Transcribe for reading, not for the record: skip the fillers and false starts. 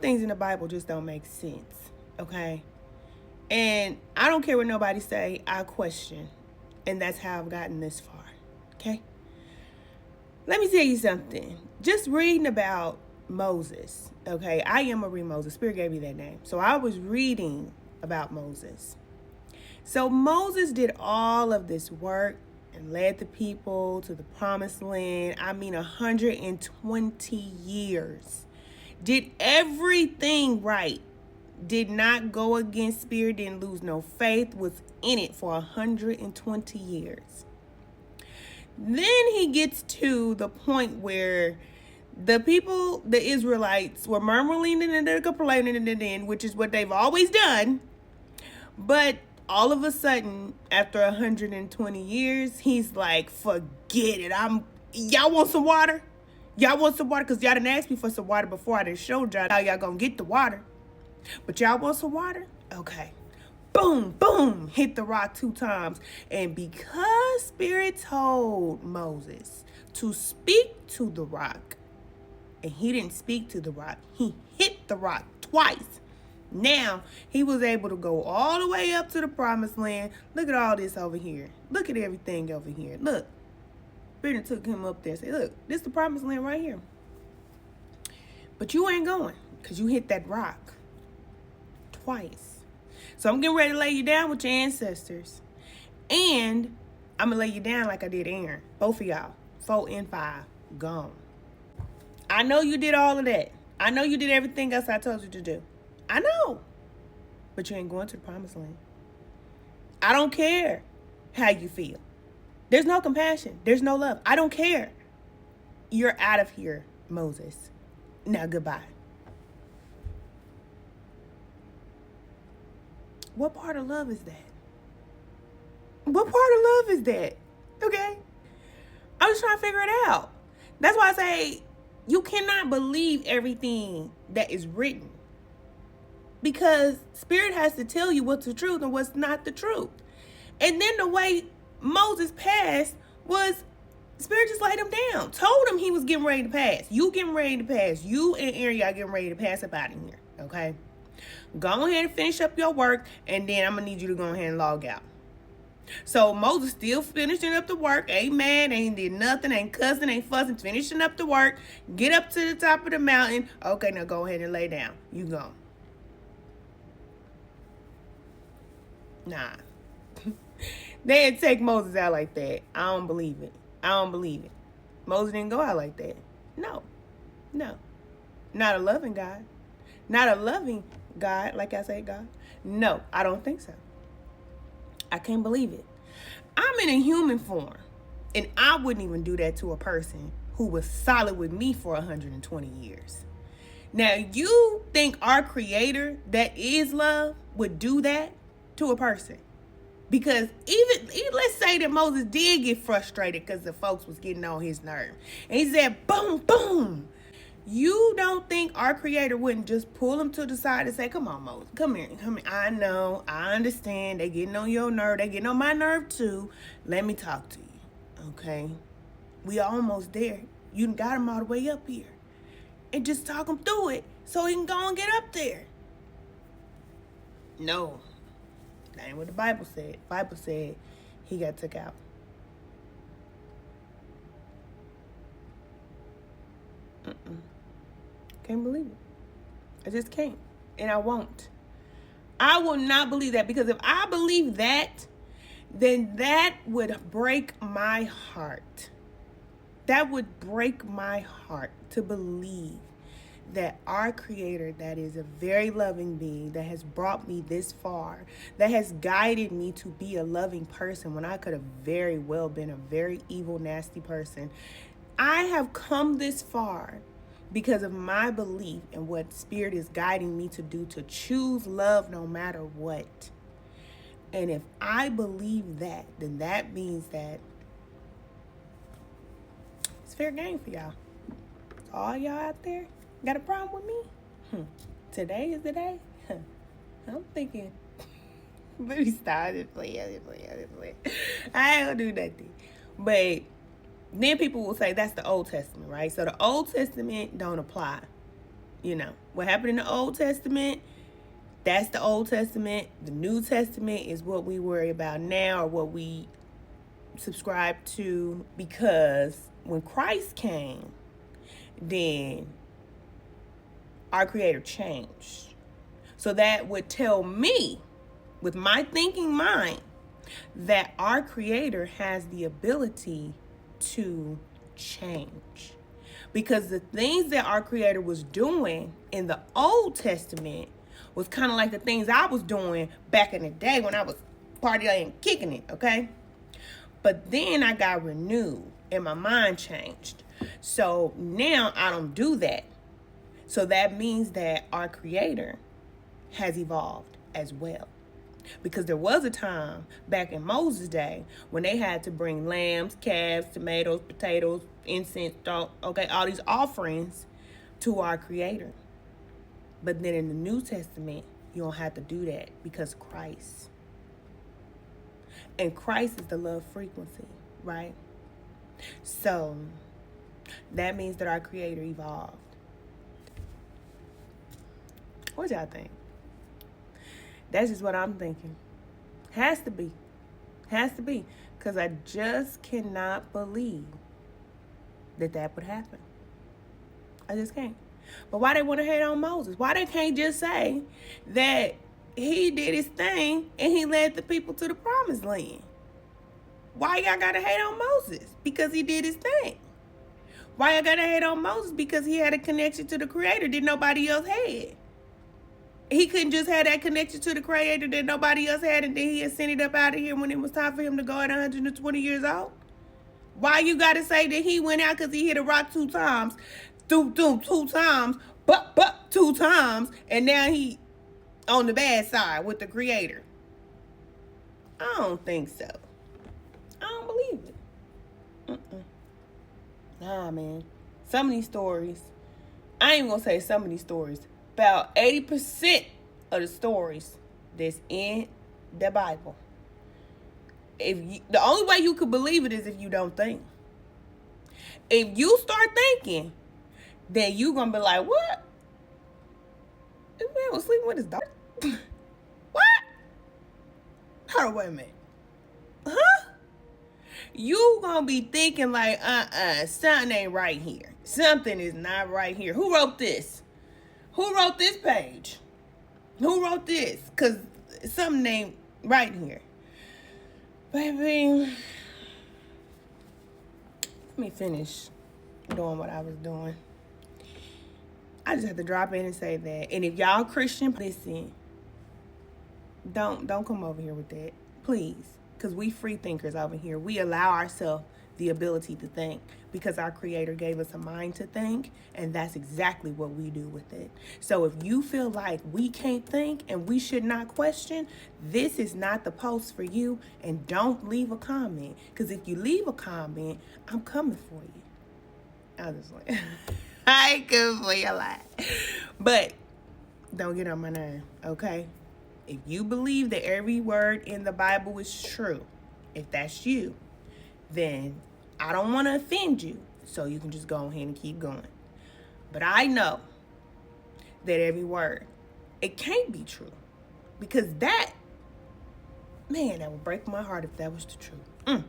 things in the Bible just don't make sense, okay? And I don't care what nobody say, I question. And that's how I've gotten this far, okay? Let me tell you something. Just reading about Moses, okay? I am a read Moses. Spirit gave me that name. So I was reading about Moses. So Moses did all of this work and led the people to the promised land. I mean, 120 years. Did everything right. Did not go against spirit, didn't lose no faith, was in it for 120 years. Then he gets to the point where the people, the Israelites, were murmuring and complaining, which is what they've always done. But all of a sudden, after 120 years, he's like, forget it. Y'all want some water? Y'all want some water? Because y'all didn't ask me for some water before I done showed y'all how y'all gonna get the water. But y'all want some water? Okay. Boom, boom, hit the rock 2 times. And because Spirit told Moses to speak to the rock, and he didn't speak to the rock, he hit the rock twice. Now, he was able to go all the way up to the promised land. Look at all this over here. Look at everything over here. Look. Spirit took him up there and said, look, this is the promised land right here. But you ain't going because you hit that rock twice. So I'm getting ready to lay you down with your ancestors. And I'm going to lay you down like I did Aaron. Both of y'all. 4 and 5. Gone. I know you did all of that. I know you did everything else I told you to do. I know. But you ain't going to the promised land. I don't care how you feel. There's no compassion. There's no love. I don't care. You're out of here, Moses. Now, goodbye. What part of love is that? What part of love is that? Okay? I'm just trying to figure it out. That's why I say you cannot believe everything that is written. Because Spirit has to tell you what's the truth and what's not the truth. And then the way Moses passed was Spirit just laid him down. Told him he was getting ready to pass. You getting ready to pass. You and Aaron, y'all getting ready to pass up out of here. Okay? Go ahead and finish up your work, and then I'm going to need you to go ahead and log out. So Moses still finishing up the work. Ain't mad, ain't did nothing, ain't cussing, ain't fussing, finishing up the work. Get up to the top of the mountain. Okay, now go ahead and lay down. You gone. Nah. They didn't take Moses out like that. I don't believe it. I don't believe it. Moses didn't go out like that. No. No. Not a loving God. Not a loving God, like I say, God. No, I don't think so. I can't believe it. I'm in a human form, and I wouldn't even do that to a person who was solid with me for 120 years. Now, you think our Creator, that is love, would do that to a person? Because even let's say that Moses did get frustrated because the folks was getting on his nerve. And he said, boom, boom. You don't think our Creator wouldn't just pull him to the side and say, come on, Moses, come here. I know, I understand. They getting on your nerve. They getting on my nerve too. Let me talk to you, okay? We almost there. You done got him all the way up here. And just talk him through it so he can go and get up there. No. That ain't what the Bible said. The Bible said he got took out. Can't believe it. I just can't. And I won't. I will not believe that, because if I believe that, then that would break my heart. That would break my heart to believe that our Creator, that is a very loving being, that has brought me this far, that has guided me to be a loving person when I could have very well been a very evil, nasty person. I have come this far because of my belief in what Spirit is guiding me to do, to choose love no matter what. And if I believe that, then that means that it's fair game for y'all. All y'all out there got a problem with me? Today is the day? I'm thinking, let me start this play. I ain't gonna do nothing. But then people will say that's the Old Testament, right? So the Old Testament don't apply. What happened in the Old Testament, that's the Old Testament. The New Testament is what we worry about now, or what we subscribe to, because when Christ came, then our Creator changed. So that would tell me, with my thinking mind, that our Creator has the ability to change. Because the things that our Creator was doing in the Old Testament was kind of like the things I was doing back in the day when I was partying and kicking it, okay? But then I got renewed and my mind changed. So now I don't do that. So that means that our Creator has evolved as well. Because there was a time back in Moses' day when they had to bring lambs, calves, tomatoes, potatoes, incense, okay, all these offerings to our Creator. But then in the New Testament, you don't have to do that because Christ. And Christ is the love frequency, right? So that means that our Creator evolved. What y'all think? That's just what I'm thinking. Has to be. Has to be. Because I just cannot believe that would happen. I just can't. But why they want to hate on Moses? Why they can't just say that he did his thing and he led the people to the promised land? Why y'all gotta hate on Moses? Because he did his thing. Why y'all gotta hate on Moses? Because he had a connection to the Creator that nobody else had. He couldn't just have that connection to the Creator that nobody else had, and then he ascended up out of here when it was time for him to go at 120 years old? Why you gotta say that he went out because he hit a rock 2 times, two times, but 2 times, and now he on the bad side with the Creator? I don't think so. I don't believe it. Nah, man. Some of these stories, I ain't gonna say some of these stories, about 80% of the stories that's in the Bible, the only way you could believe it is if you don't think. If you start thinking, then you gonna be like, what? This man was sleeping with his daughter? What? Hold on, wait a minute. Huh? You gonna be thinking like, something ain't right here. Something is not right here. Who wrote this? Who wrote this page? Who wrote this? Because something ain't right here. Baby, let me finish doing what I was doing. I just have to drop in and say that. And if y'all Christian, listen, don't come over here with that, please. Because we free thinkers over here. We allow ourselves the ability to think because our Creator gave us a mind to think, and that's exactly what we do with it. So if you feel like we can't think and we should not question, this is not the post for you, and don't leave a comment, because if you leave a comment, I'm coming for you. I was like, I ain't coming for your life. But don't get on my nerve, okay? If you believe that every word in the Bible is true, if that's you, then I don't want to offend you, so you can just go ahead and keep going. But I know that every word, it can't be true, because that would break my heart if that was the truth.